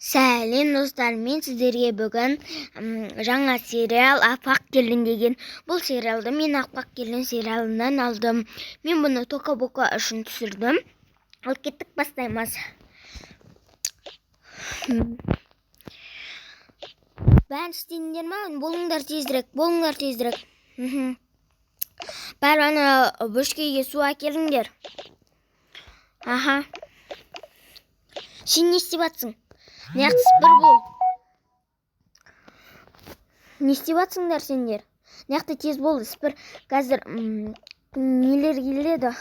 Сәлем достар, мен сіздерге бүгін жаңа сериал Аппақ келін деген. Бұл сериалды мен Аппақ келін сериалынан алдым. Мен бұны Тока-бока үшін түсірдім. Ал кеттік, бастаймыз. Бәрін істейіндер ма? Болыңдар тезірек. Бәрі ана бөшкеге су әкеліңдер. Аха. Сен не істеп жатсың? Неғыс бір бол. Не істеп жатсыңдар сендер? Неғысты тез бол, спір. Қазір нелер келеді?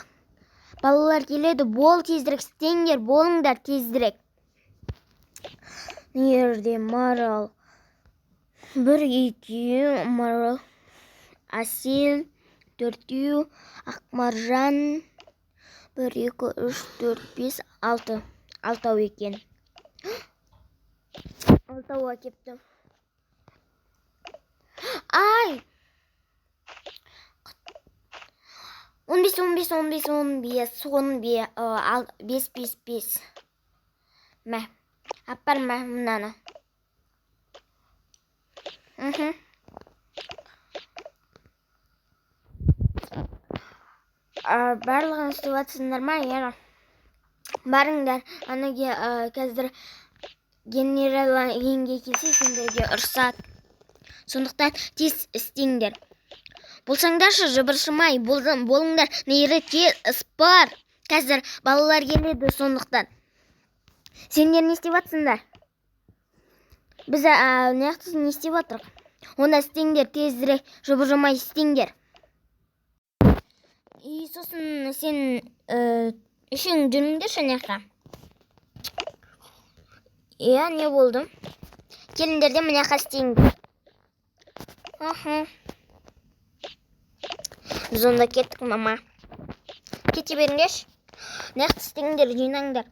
Балалар келеді. Бол тезірек, істеңдер, болыңдар тезірек. Нерде Марал? 1-2 Марал. Асел 4, Ақмаржан 1-2-3-4-5-6. 6 екен. 6 кепті. Ай! 15. Мә, аппар мә мұнаны. Барлығын істеп жатсыңдар ма? Барыңдар, анаге қазір генерал енге келсе сендерге ұрсат. Сондықтан тез істеңдер. Болсаңдаршы, жыбыршымай, болыңдар, нейрі тез спар. Қазір балалар келеді, сондықтан. Сендер не істеп жатсыңдар? Біз неқтісін не істеп жатырық? Онда істеңдер, тезірек, жыбыршымай істеңдер. Сосын сен үшін жүріңдерші неққа. Не болды? Келіндерде мінеқа істейіңдер. Біз онда кеттік, мама. Кете беріңдерші. Неқті істейіңдер, жинаңдар.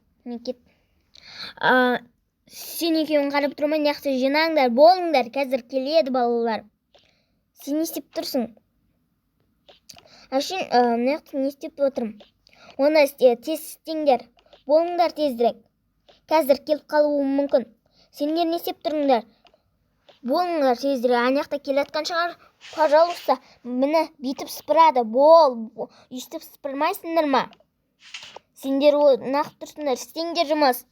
Сен екеуін қарап тұрмай, неқті жинаңдар, болыңдар. Қазір келеді балалар. Сен не істеп тұрсың? Ашын неқті не істеп отырмын? Оны тез істеңдер. Болыңдар тезірек. Қазір келіп қалуы мүмкін. Сендер не істеп тұрыңдар? Болыңдар тезірек. Аяқта келеткен шығар. Пожалуйста, мені битіп сыпырады. Бол. Естіп сыпырмайсыңдар ма? Сендер нақ тұрсыңдар. Істеңдер жұмыс.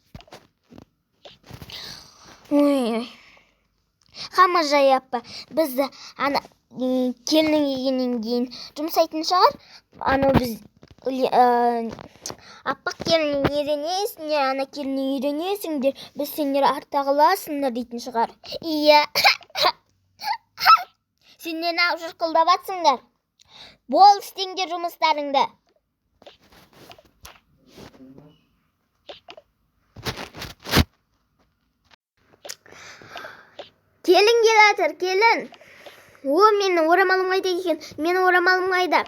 Қама жайаппа. Бізді келінің егенен кейін жұмсайтын шығар. Біз Аппақ келін үйренесің, ана келін үйренесіңдер, біз сендер артағыласыңдар дейтін шығар. Иә. Сендер ақ жұрқылдап атсыңдар. Бол, істеңдер жұмыстарыңды. Келін келатыр, келін. Менің орамалым қайда екен? Менің орамалым қайда?